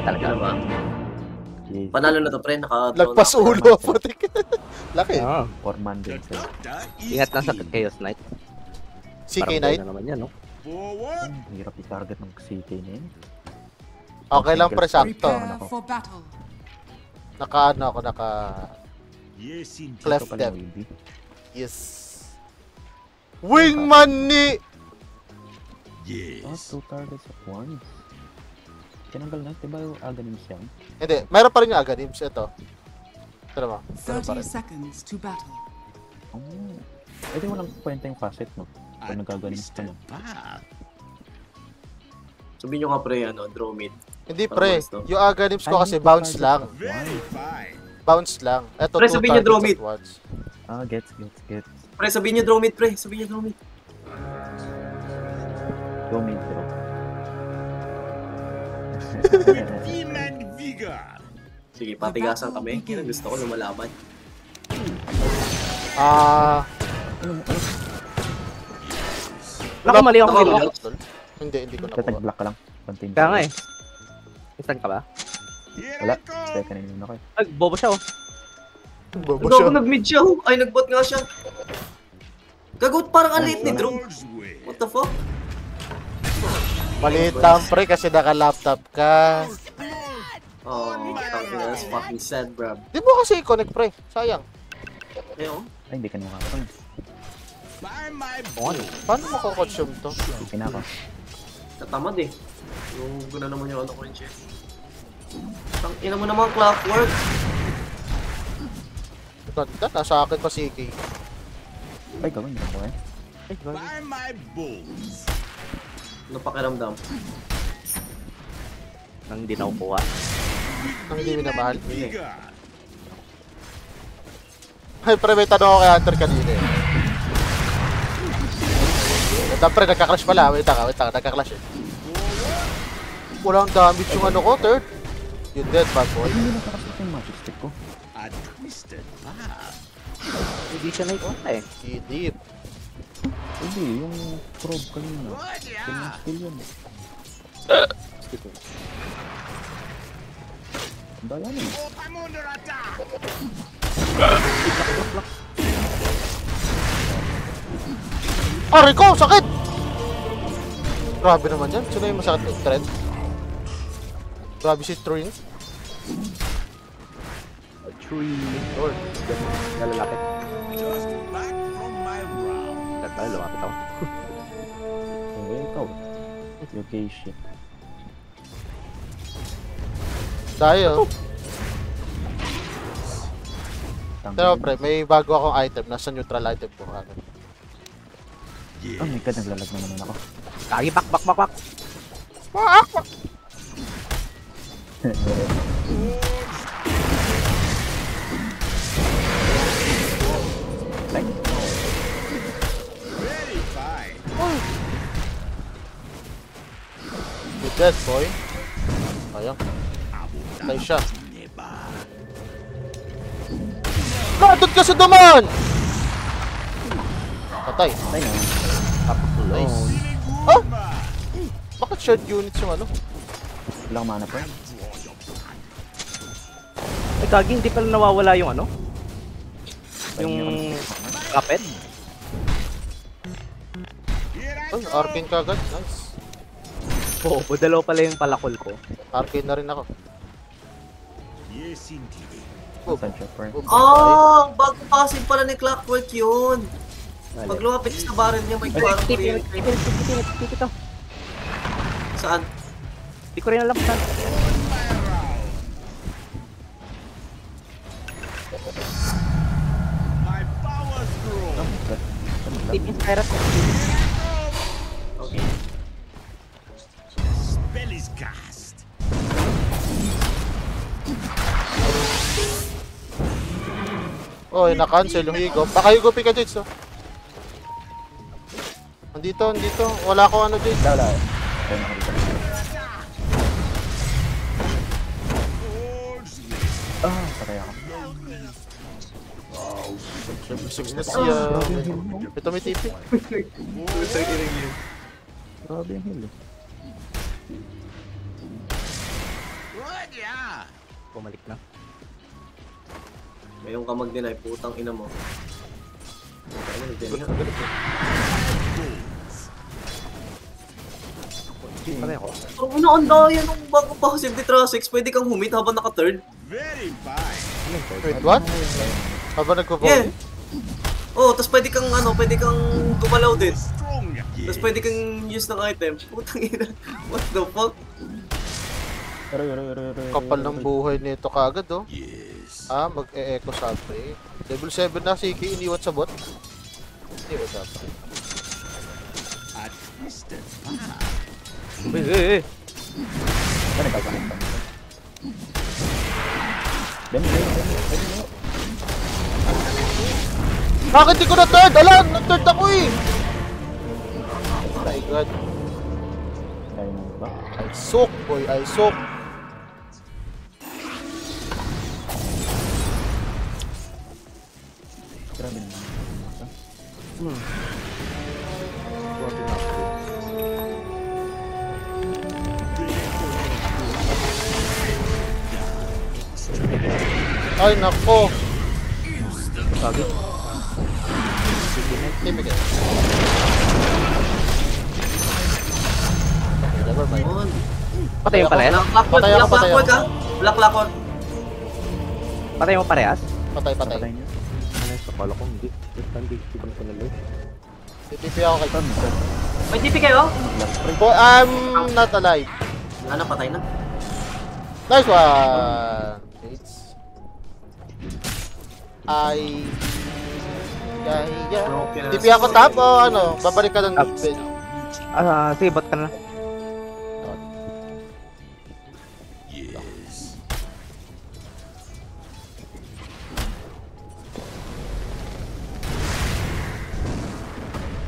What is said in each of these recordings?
Talaga Ano ba? Yes. Panalo na to, pre. Lagpas ulo, putik. Laki. Oo. 4-man din sila. Ingat lang sa Chaos Knight. CK Parang Knight. na naman yan, no? Ang hirap i-target ng CK na yun. Okay lang pre, sakto. Prepare for battle. Naka Cleft Ito pala them. yung Weeby. Yes. Wingman ni... Oh, 2 targets at once. Tinanggal na, diba yung Aghanim siya? Hindi, mayroon pa rin yung Aghanims. Ito. Ito naman. Mayroon pa 30 rin. seconds to battle. Oh. Eh di walang kwenta yung facet, no? Kung nagaganim ka na. Sabihin nyo nga, pre, Dromid. Hindi pre, yung Aghanims ko kasi bounce lang. Bounce lang. Ito, Pre, 2 sabihin niyo, targets Dromid. at once. Ah, gets. Pre, sabihin nyo Dromid, pre. Sabihin nyo Dromid. Go mid, bro. Sige, patigasan kami. Gusto ko lumalaban. Naku, mali ako Naku, nila. mali. Hindi ko Tetag nakuha. block ka lang. Continue. Kaya nga eh. Instant ka ba? Wala. Second na yun ako eh. Ay, bobo siya oh. Bobo Hindi ako siya. nag-mid siya. Ay, nag-bot nga siya. Gagot, parang ang late ni Drone. What the fuck? Maliit lang pre kasi naka-laptop ka. Oh, that's fucking sad, bro. Di mo kasi i-connect pre. Sayang. Ayun. Ay, hindi ka na makakapag. Paano mako-consume to? Okay na ako. Tatamad eh. Yung guna naman yung ko yung chef. Tang ina mo naman clockwork. Ganda, nasa akin pa si CK. Ay, gawin mo eh. Ay, gawin. Ano pakiramdam? Nang hindi nakukuha. Ang hindi minamahal. Ay, pre, may tanong ako kay Hunter kanina eh. Ito, pre, nagka-clash pala. Wait lang, nagka-clash eh. Walang damage yung ano ko, third. You dead, bad boy. Hindi nakakasok yung magic stick ko. Hindi siya naikuha eh. Deep. Hindi, yung probe kanina. Yung skill yun eh. Ang daya na eh. Aray ko, sakit! Grabe naman yan. Sino yung masakit yung thread? Grabe si Trin. Tree Lord. Nalalapit. Tayo, lumapit ako. Okay, ikaw. Yung gay shit. Tayo. Pero pre, may bago akong item. Nasa neutral item ko. Oh my god, naglalag na naman ako. Kagi, bak. Like, You dead, boy. Ayun. Patay siya. Nadot ka sa duman! Patay. patay na. Nice. Oh! Bakit shared units yung ano? Wala akong mana pa yun. Ay, Kagi, hindi pala nawawala yung ano? Yung kapet? Ay, arcane ka agad. Nice. Oo, budalo pala yung palakol ko. Arcane na rin ako. Saan siya, friend? Oh, bago passive pala ni clockwork yun. Pag lumapit sa barrel niya, may kuwaro ko yun. Tip ito. Saan? Di ko rin alam saan. Oh my god. Tip Inspirat. Okay. Oy, na-cancel yung higop. Baka higopin ka, Jits, oh. Andito. Wala ko ano, Jits. Wala. Ayun ako dito. Ah, patay ako. Six na si, ito may TP. Grabe yung heal eh. Bumalik na. Ngayon ka mag-deny, putang ina mo. Ano nag-deny? Patay ako. Ang una-anda yan nung bago pa kasi Trasex, pwede kang humit habang naka-third. Wait, what? Habang nagpo-volley? Yeah. Oh, tapos pwede kang gumalaw din. Tapos pwede kang use ng item. Putang ina. What the fuck? Kapal ng buhay nito kagad, oh. Ah, mag-e-echo sabi. Level 7 na si Iki, iniwan sa bot. Iniwan sa bot. Ano ba? Bakit di ko na third? Alam, na-third ako eh! Oh my god. Diamond ba? I soak, boy, I soak. Grabe naman. Ay, nako. Bagay. Typical. Never mind. On. Patay mo parehas? Patay ako, patay ako. Ka? Black Lockwood. Patay mo parehas? Patay, patay. Patay niyo. Ano yung sakala ko? Hindi. Hindi ko na tuloy. TTP ako kay Tom. May TP kayo? Boy, I'm not alive. Wala na, patay na. Nice one. It's... Broken TP ako top o ano? Babalik ka ng Top. bed. Sige, bot ka na.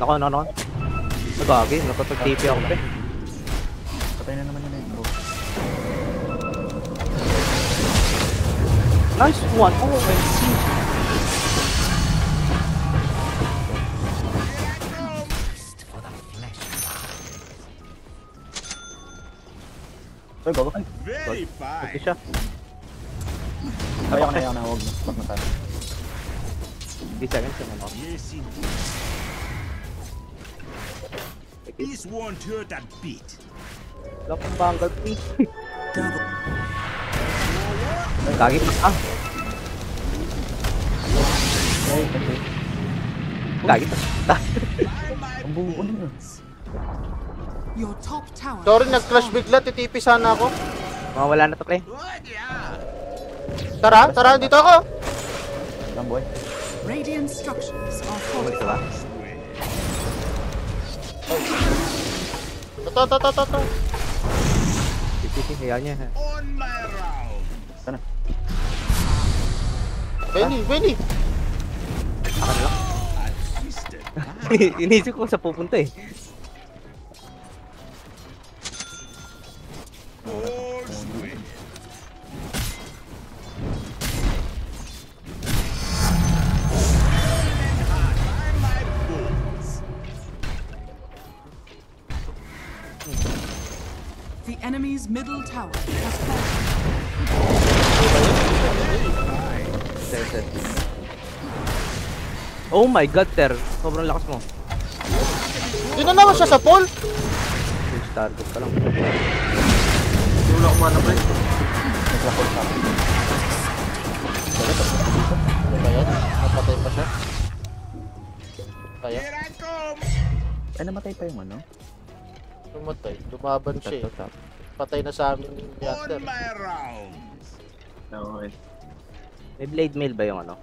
Nako. Nagagi, napapag-TP ako pre. Patay na naman yun bro. Nice one! Oh, OMG! Ay, bago. Ito siya. Ayaw na, huwag na. Back na tayo. 3 seconds naman ako. This won't hurt a bit. Wala pang banggal, please. Gagi pa. Gagi pa. Ang buo na. Your top tower. Sorry, nag-crash bigla. TTP sana ako. Mawala na to, pre. Tara, dito ako. Lang boy. Radiant structures are Bumalik fortified. ka ba? Ito. Sige, hayaan niya. On my round. Sana. Benny. Ako na lang. Inisip ko sa pupunta eh. The enemy's middle tower has fallen. Oh my god, Ter. Sobrang lakas mo. Di na naman siya sa pool. Change target ka lang. Hindi mo na kumana, pre. Nag-lapor sa akin. Ano ba yan? Napatay pa siya. Kaya, Here I come. Ay, namatay pa yung ano? tumatay. Lumaban siya eh. Top. Patay na sa amin yung On yaster. my rounds. Okay. May blade mail ba yung ano?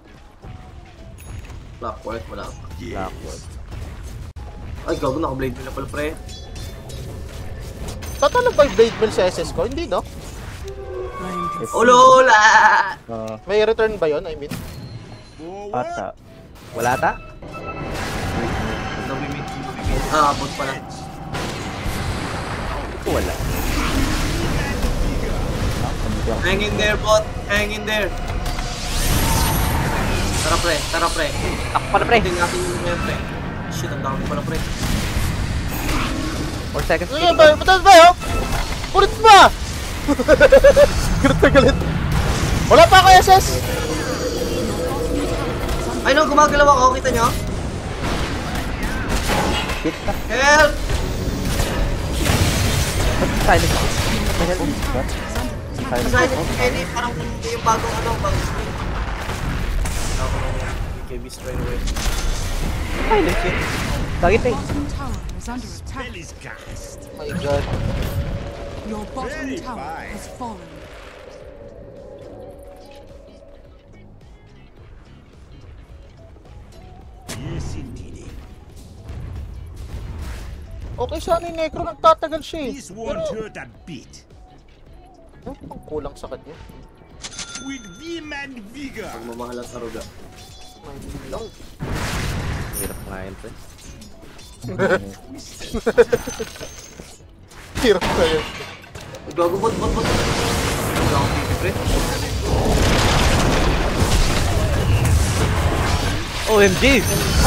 Blackwood, wala pa. Blackwood. Ay, gago, naka-blade nila pala, pre. Tatalo ba yung blade mill sa SS ko? Hindi, no? Ulola! May return ba yun? I mean, Ata. Wala ta? Lumimit. Ah, abot pala. Wala. Hang in there, bot. Hang in there. Tara, pre. Ako pala, pre. Tingnan natin yung mga, pre. Shit, ang dami pala, pre. 4 seconds. sige ba? Patas ba yun? Ulit ba? Galit na galit. Wala pa ako SS! Ay no, gumagalaw ako, kita nyo? Hit ka. Help! Silent. Silent Kenny, parang yung bagong ano, bagong skin. Ako BKB straight away. Silent yun. Target eh. Bottom tower is under attack. Spell is cast. Oh my god. Your bottom Very tower fine. has fallen. Yes, indeed. Okay, sana yung necro nagtatagal siya eh. This won't hurt a bit. Ang kulang sa kanya. With vim and vigor. Pagmamahal at aruga. May lang. Hirap nga yun, pre. Hirap na yun. Gago, bot. Gago akong pipi, pre. OMG!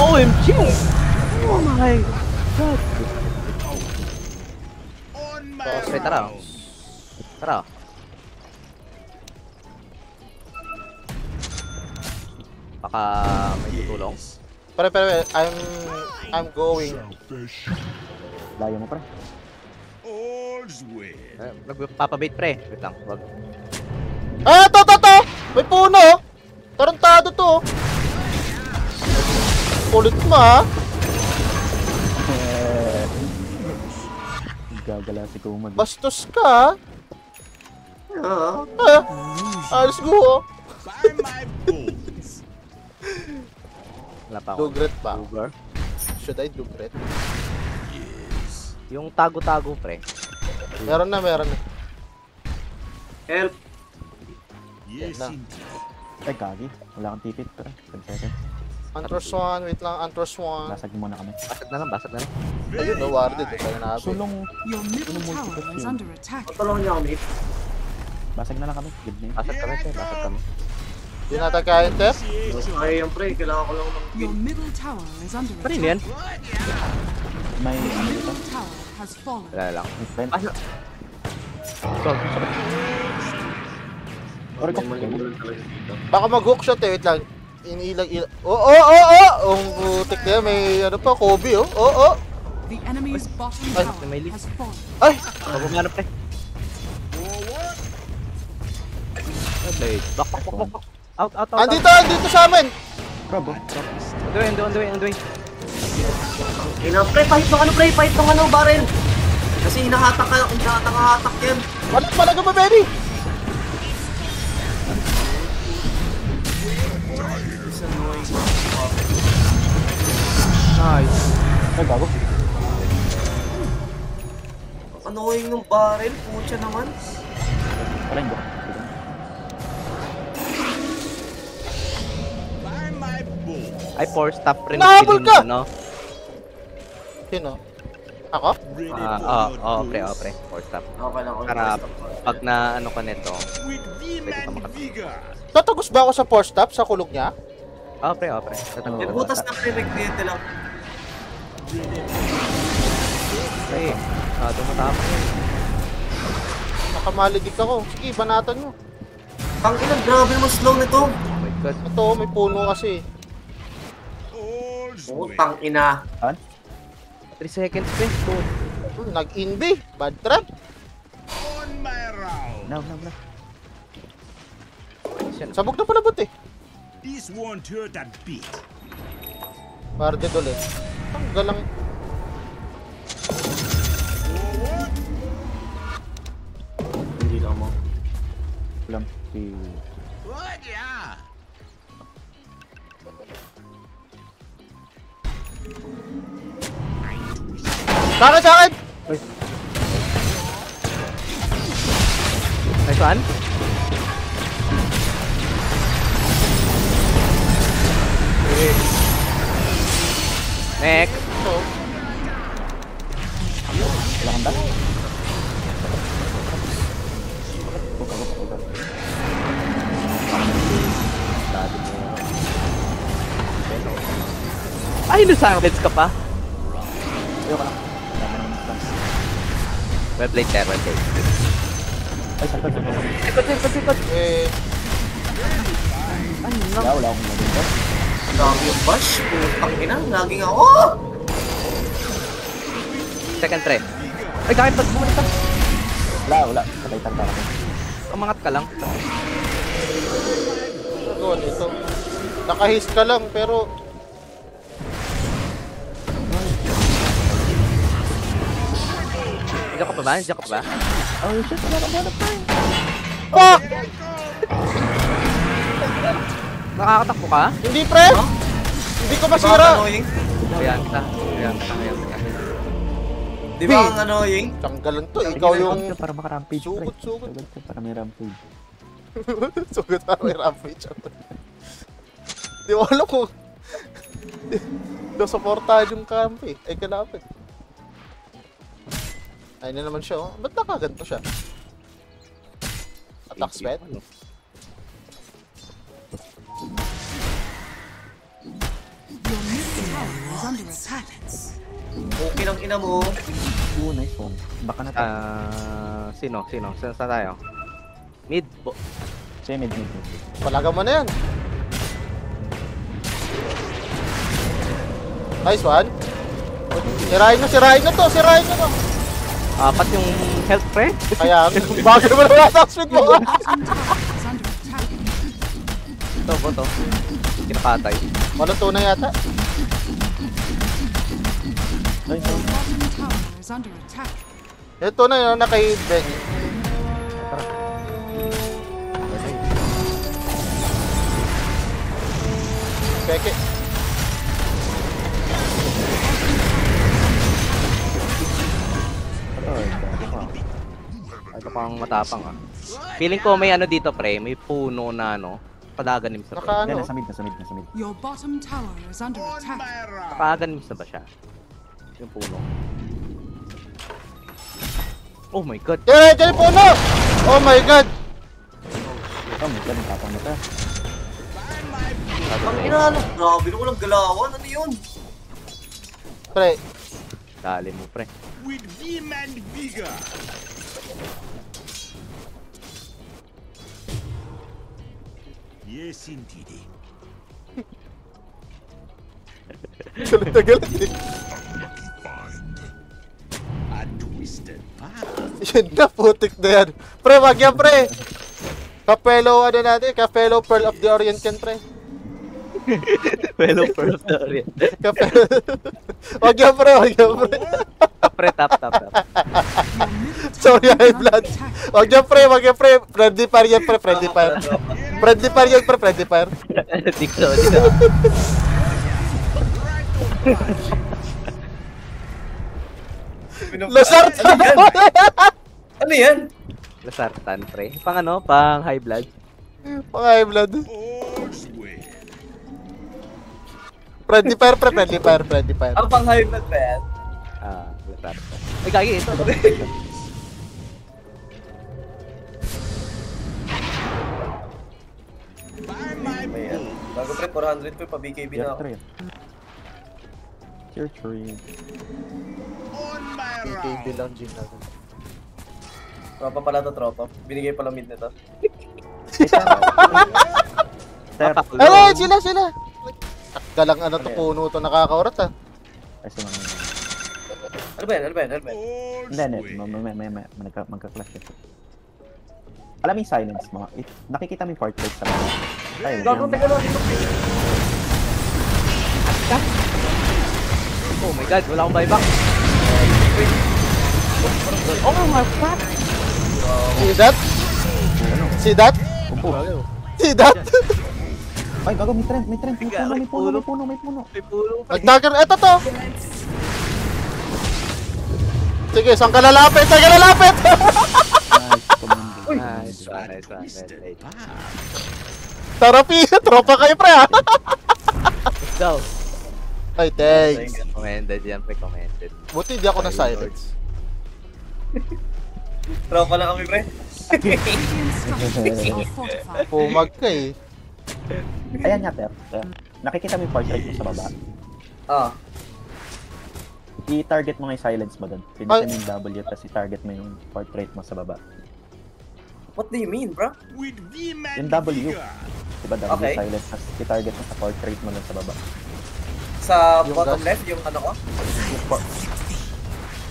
OMG! Oh my god! On my Pre, tara. Tara. Baka may tutulong. Pare, I'm going. Layo mo, pre. all's well. Nagpapabait, pre. Wait lang, wag. Ah, to! May puno! Tarantado to! Kulit mo ha! Gagala si Kuman. Bastos ka! Ah, Alis go! By my bones. Wala pa ako. Dugret pa. Sugar. Should I dugret? Yung tago-tago, pre. Meron na. help! Yes, na. indeed. Ay, kagi. Wala kang tipid, pre. 10 seconds. Antros 1, wait lang, Antros 1. Lasag muna kami. Basag na lang. Ayun, no, warded. Tayo na habi. Sulong. Your middle tower is under attack. Patulong niya ako, mate. Basag na lang kami. Good name. Basag kami, pre. Basag kami. Di natin kaya, Ter? Kaya yan, pre. Kailangan ko lang ng Your middle tower is under Ano yun yan? attack. May ano dito? Middle tower has fallen. Wala lang. May friend. Basag. Sorry ko. Baka mag-hook shot eh, wait lang. Inilang. Oh! Ang butik na yan, may ano pa, Kobe oh. Oh! The enemy's bottom Ay, tower may lead. has fallen. Ay! Pagumano, pre. Okay. Back. Out. Andito sa amin! Crab, oh. On the way. Ina, pre, pahit ng ano, barrel. Kasi hinahatak yan. Wala ka ba, baby? Nice. Ay, gago. Annoying ng barrel, putya naman. Wala yung go. By my bones. Ay, 4-stop rin. Nahabol ka! No? Sino? Ako? Ready Pre. 4-stop. Okay lang, okay. Para pag na ano ka nito. With vim Pwede ka and makapag- vigor. Tatagos ba ako sa 4-stop sa kulog niya? Pre. May butas na, pre, may kliyente lang. Pre, tumatama yun. Nakamaligid ako. Sige, banatan mo. Tangina, grabe naman slow nito. Oh my god. Ito, may puno kasi. All's well. Tangina. 3 seconds, pre. Nag-inbi. Bad trap. On my round. No. Sabog na palabot eh. This won't hurt a bit. Barded ulit. Ang galang. Hindi lang mo. Alam. Si... What? Yeah. Sa akin! Nice one. Next. Wala kang dash? Ay, nasangkits ka pa. Ayoko lang. Wala ka naman stance. Well played there, well played. Ay, sakot. Sikot. Eh, Wala akong naging. Dami yung bash. Putang ina, laging ako. Second try. Ay, kahit ba't bumalik ka? Wala. Patay tarta ako. Umangat ka lang. nagawa nito. Nakahis ka lang, pero... Diyan ka pa ba? Diyan ka pa ba? Oh shit, wala ka ba na pa? Fuck! Nakakatakbo ka? Hindi, pre! Hindi ko masira! Annoying? Ayan kita. Di ba ang annoying? Tanggalan to, ikaw yung... Para maka-rampage. Sugod. Sugod para may rampage. Sugod para may rampage. Di ko alam kung... Nasuportahan yung camp eh. Ay, kalapit. Ay na naman siya, oh. Ba't nakaganto siya? Attack speed? Your middle tower is under attack. Okay lang ina mo. Oo, nice one. Baka na tayo. Sino? Saan tayo? Mid. Siya mid. Palaga mo na yan. Nice one. Sirain na to. Apat yung health pre. Kaya, bagay naman ang attack speed mo. Your bottom tower is under attack. Ito, boto. Kinakatay. Walang tunay yata. Your bottom tower is under attack. Ito na yun, na kay Benny. Peke. Ito pang matapang ah. Feeling ko may ano dito pre, may puno na ano. Padaganim sa pre. Naka ano? Nasa mid. Your bottom tower is under On attack. my rock. Padaganim sa ba siya? Yung puno. Oh my god. Dyan po na! Oh my god! Oh my god, tapang na tayo. Ang ina, ano? Grabe na walang galawan. Ano yun? Pre, Dali mo pre. With vim and vigor. Yes, indeed. galit na galit eh. A twisted path. Yun na, putik na yan. Pre, wag yan, pre. Kapelo, ano natin? Kapelo Pearl of the Orient yan, pre. Fellow first orient. Kapelo. Wag yan, pre. Pre, tap. Your middle Sorry, tower high is under blood. attack. Wag yan, pre. Friendly fire yan, pre. Friendly fire. Friendly fire. Dito. Lasart! Ano yan? Lasartan pre. Pang ano? Pang high blood. Mga high blood. All's well. Friendly fire, pre. Friendly fire. Ang pang-high blood ba yan? Lasartan. Ay, gagi ito. By my Ayan. Bago pre, 400 pa, pa-BKB na ako. Tier 3. on my BKB rock. lang, Jim natin. Tropa pala to, tropa. Binigay pala mid nito. Ay, sila! Galang ano to, puno to, nakakaurat ah. Ay, sumama. Ano ba yan? All's Hindi. Magka-clash ito. Alam mo yung silence mo? Nakikita mo yung portrait sa mga. Ay, Teka lang, dito. Oh my god, wala akong buyback. Oh my god. See that? Ay, gago, may trend. May puno. May pulo. Nag-dagger, eto to! Sige, saan ka lalapit? Nice, commando. Nice. Therapy! Tropa kayo, pre ah! Let's go. Ay, thanks. Recommended yan, recommended. Buti hindi ako na silence. Tropa lang kami, pre. Radiant structures are fortified. Pumag ka eh. Ayan nga, Ter. Nakikita mo yung portrait mo sa baba. Ah. I-target mo nga yung silence mo doon. Pinitin mo yung W, tapos i-target mo yung portrait mo sa baba. What do you mean, bro? With vim Yung and W. vigor. Diba W Okay. silence, tas i-target mo sa portrait mo lang sa baba. Sa Yung bottom gas. left, yung ano ko?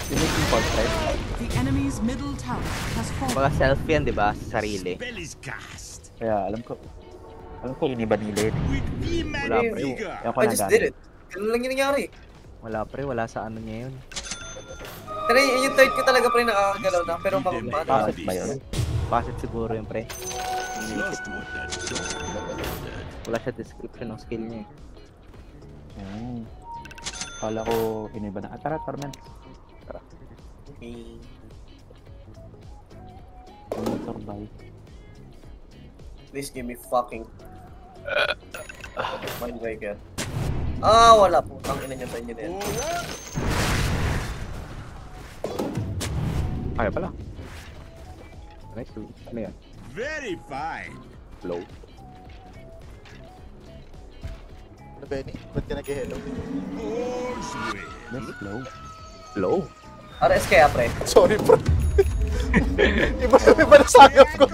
Yung making portrait, The enemy's middle tower has fallen. Mga self yan, di ba? Sa sarili. Spell is cast. kaya alam ko iniba nila yun. With vim and Wala pa vigor. Kaya ako I just did nagamit. it. Ganun lang yung nangyari. Wala pre, wala sa ano niya yun. Pero yung third ko talaga pre nakakagalaw na. Pero Defeat them ano, Bakit ba yun? Passive siguro yun pre. Just what that dog wanted. Wala siya description ng skill niya eh. Kala ko iniba na. Tara, Torment. Survive. please give me fucking mind breaker. Ah, wala po. Tangina niya sa inyo din. Kaya pala. Nice. Ano yan? Very fine. Low. Ano, Benny? Ba't ka nag-hello? All's well. Let's slow. Low? RS kaya pre. Sorry, bro. iba na sagap ko.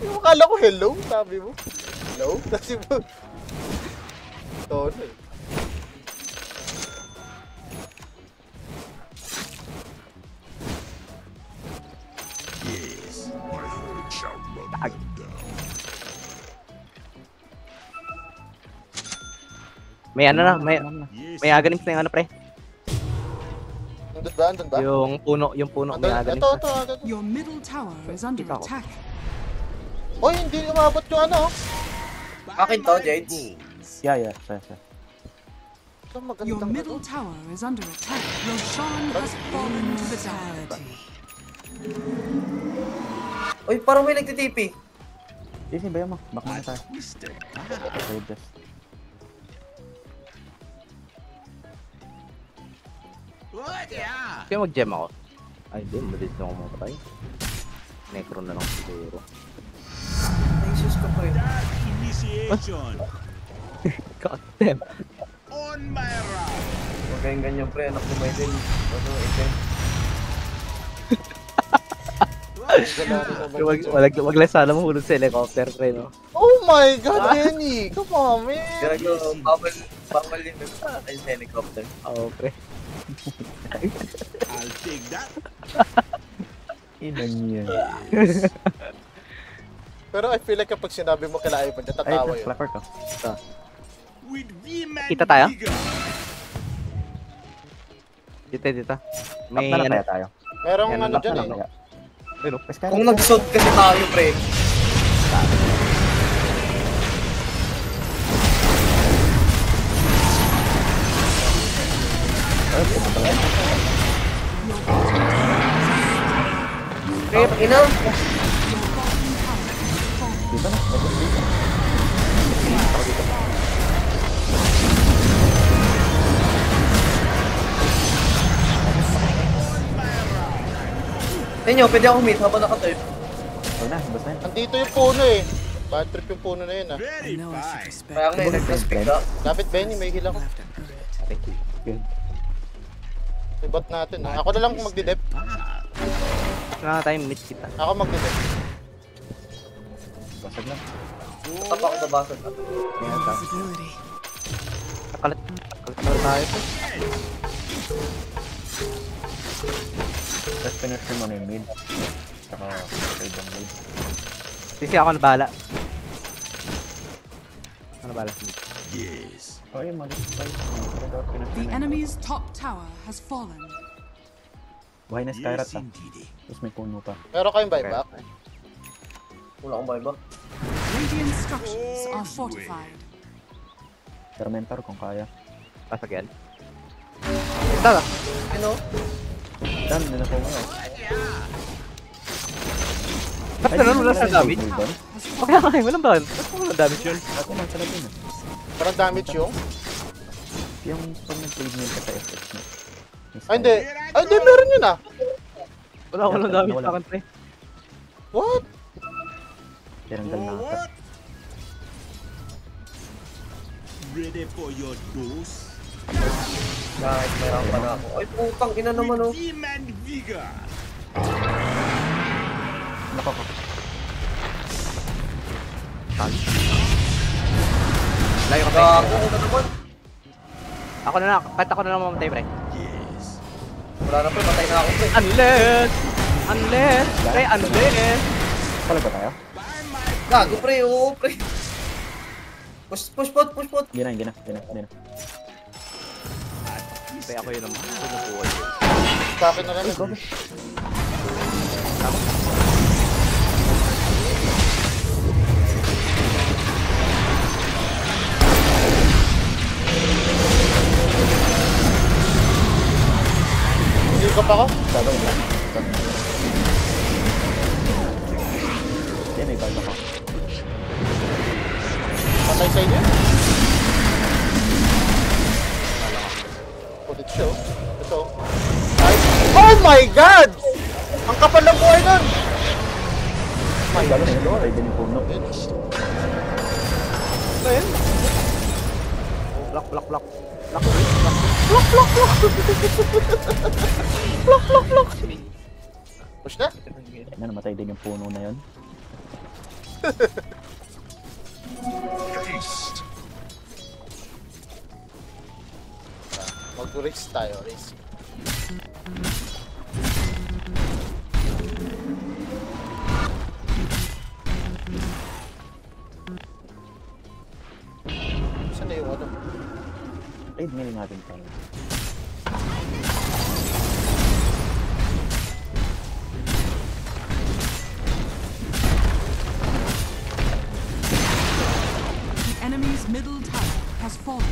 Yung akala ko hello, sabi mo. Hello? Kasi mo. Tono eh. Yes, my herd shall run them down. May ano na, Yes, may aganim na yung ano pre. Andun ba? Andun ba? Yung puno, may Andun, aganim ito, na. ito, ito. Your middle tower is under Ikaw. attack. Oy, hindi umabot yung ano. Akin to, Jades. Yeah. Ito, Your magandang middle tower is under attack. Roshan has fallen to the tower. Uy, parang may nagtitipi. Easy ba mo? Back muna tayo. twisted. Save this. What? Yeah. Kaya mag-gem ako. Ay, hindi. Mabilis na ako mapatay. Necro na lang siguro. Ay, sus ko pre. That initiation. God damn. On my round. Huwag kayong ganyan pre, anak ko may din. Ano, ito. Wag lang sana mahulog sa helicopter, pre, no? Oh my God, Benny! Come on, man! Gago, bawal yung sa helicopter. Oo, pre. I'll take that. Ilan yan? Pero I feel like kapag sinabi mo kila Ivan, Ay, natatawa yun. flapper ko. With vim and Kita tayo? vigor. Dito. Tap May na lang ano. kaya tayo. Merong Yan, ano Tap dyan na eh. lang kaya. Pero, Kung nag-sod kasi tayo pre. Pre, ina. Dito na. Inyo, pwede ako meet habang naka-turf. Huwag na, basta yan. Andito yung puno eh. Bad trip yung puno na yun ah. Very fine. Kaya nga yung nag-speak up. Lapit Benny, may heal ako. Good. Ibot natin ah. Ako na lang magdidep. na time meet kita. Ako magdidep. Basag na. Tap ako sa basag. Ayan, Nakalat na tayo, pre. Tapos finish mo na yung mid. Saka save ang mid. Sisi ako na bahala. Ako na bahala sa mid. Yes. Oh, yung mali. The enemy's top tower has fallen. Buhay na Skyrat Yes, ah. indeed. Tapos may puno pa. Meron kayong buyback? Wala akong buyback. Radiant structures are fortified. Fermentor kung kaya. Pasag yan. Tara. Ano? Dan, nila ko ngayon. Ba't na wala sa damage? Tower has Kaya fallen. nga, walang ba? Ba't walang damage yun? Ako man sa latin ah. Parang damage yung? Yung pag nag-trade nil ka sa FX mo. Ay hindi. Ay hindi, meron yun ah. Walang damage sa akin, pre. What? Tinanggal na ako. What? Ready for your dose? Kahit mayroon pa na ako. Ay putang ina naman oh. With vim and vigor. ako. Layo ka, pre. Gago na naman. Ako na lang, kahit ako na lang mamatay, pre. Wala na pre, patay na ako pre. Unless, pre, unless. Pala ba tayo? Gago pre, oo pre. Push pot. Hindi na. Pre, ako yun naman. Sumubuhay. Sa akin na lang. Hindi ka pa ako? Gagawin lang. Yan, may bag ako. Patay sa inyo? Pulit siya oh. Ito. Ay. Oh my God! Ang kapal ng buhay nun! Ay, gagawin na ito. Ay, din yung puno. Ayun. Block. Push na? Ay, namatay din yung puno na yun. Mag-race tayo, race. Saan na yung ano? Raid nga natin tayo. The enemy's middle tower has fallen.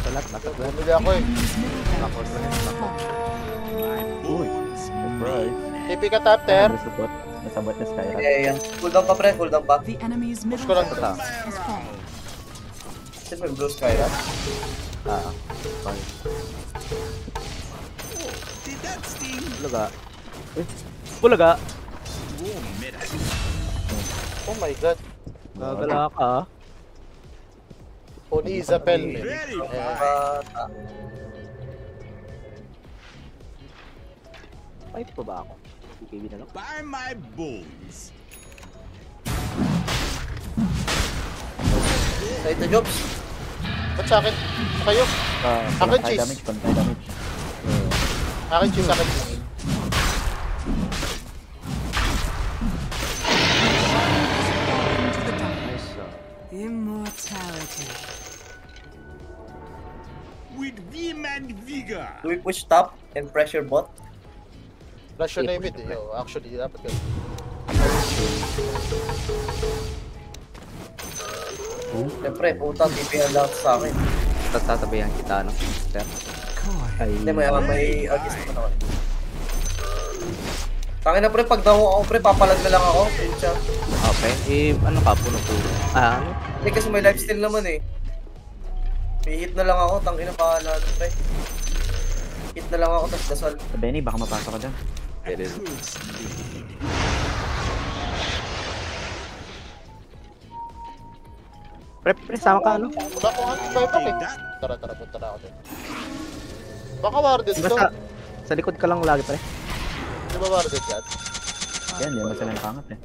Salat, Bumili ako eh. Enemy's middle tower has fallen. Uy, surprise. TP ka top tier. Nasabot. Nasabot na Skyra. Yeah. Cool down pa pre, cool down pa. The enemy's middle ko lang tower ito. has fallen. Sino may blue sky na? Bakit? Did that sting? Bulaga. Oh, meta. Oh my God. Gagala ka. On Isabel. Very Bata. Fight pa ba ako? BKB na lang. by my bones. Sa ito, Jobs. Ba't sa akin? Sa kayo? Akin, High cheese. damage, high damage. Akin cheese, akin cheese. Into the dark. Nice. Immortality. With vim and vigor. Do we push top and pressure bot? Flash yun na yung mid eh. Yo, actually, dapat ka. Siyempre, puta, TP lang sa akin. Tapos tatabayan kita, no? Sir. Ay, Hindi, may agis naman ako. Tangin na pre, pag daw ako pre, papalag na lang ako. Pucha. Okay. Ano ka? Puno-puno. Ano? Hindi kasi may lifesteal naman eh. May hit na lang ako, tangin na pahala pre. Hit na lang ako, tapos dasal. Benny, baka mapasok ka dyan. Pwede. Pre, sama ka, ano? Wala ko nga, buyback eh. Tara, punta na ako din. Baka warded to. Basta, sa likod ka lang lagi, pre. Di ba warded yan? Yan, hindi mo sila nakangat eh.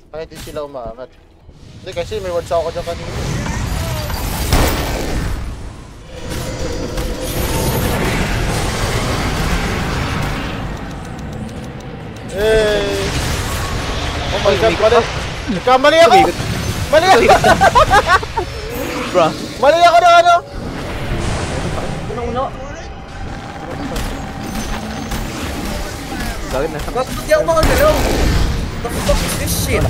Kaya hindi sila umaangat. Hindi kasi may wards ako dyan kanina. Hey! Oh my God, mali! Nagkamali ako! Mali ako! Bro. Mali ako na ano! Uno-uno. Gawin na sa... Ba't di ako makagalaw? The fuck is this shit?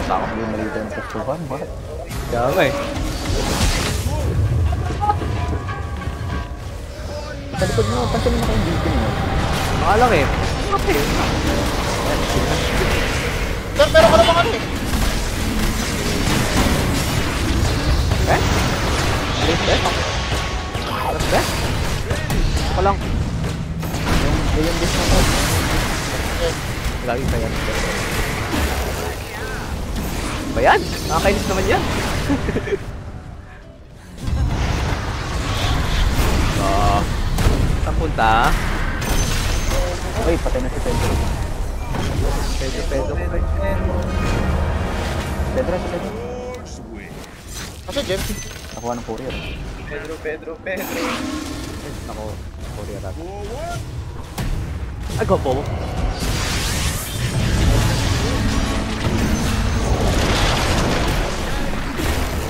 Baka mo yung malito yung pustuhan, bakit? Kaya nga eh. Sa likod mo, pansin mo kayong beacon mo. Baka lang eh. Okay. Sir, meron ka naman ano eh. Eh? Alis ba? Alis ba? Ako lang. Yung dish na to. Lagi pa yan. Ba yan? Nakakainis naman yan. punta? Uy, patay na si Pedro. Pedro. Pedro, si Pedro. Kasi Jem, Nakuha ng courier. Pedro. Ako, courier ata. Ay, go po.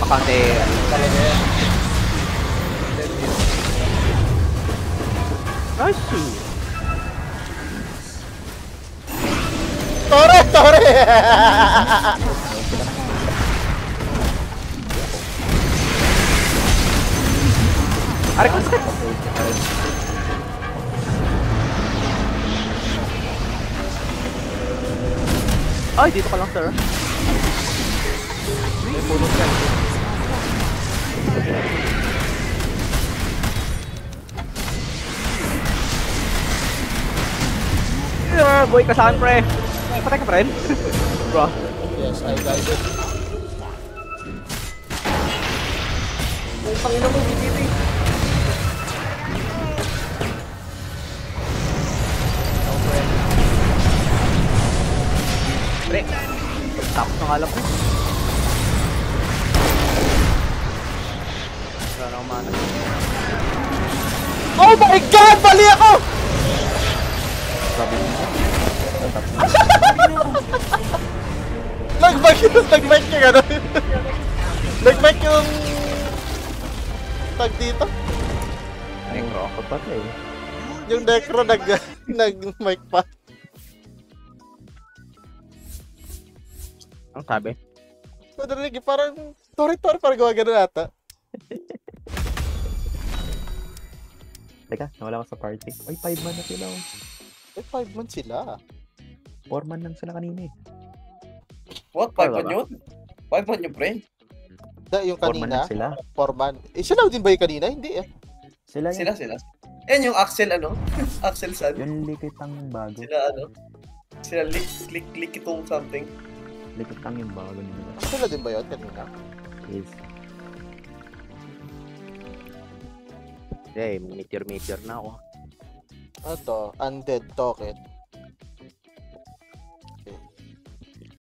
Pakante. Nice. Tore! Aray ko, sakit. Ay, dito ka lang, sir. May puno ka. Yeah, boy ka saan, pre? Patay ka, friend. Bro. Yes, I got it. Ang pangina mo, BTV. Pre. Tapos ng alam ko. Wala na umana. Oh my God! Bali ako! Sabi niya. Nag-bike yung gano'n. Nag-bike yung... tag dito. Necro. Patay. Yung necro nag-mic pa. Ang sabi? Narinig, parang... Tori, parang gawa gano'n ata. Teka, nawala ko sa party. Uy, 5 man na sila. Oh. Eh, 5 man sila. 4 man lang sila kanina eh. What? 5 man yun? 5 man yun, pre? Yung 4 man lang kanina, sila. 4 man. Eh, sila din ba yung kanina? Hindi eh. Sila yun. Sila. Yan yung Axel, ano? Axel San. Yung likitang bago. Sila, ano? Sila lick itong something. Likitang yung bago nila. Sila din ba yun kanina? Yes. Eh, meteor na ako. Ano to? Undead token.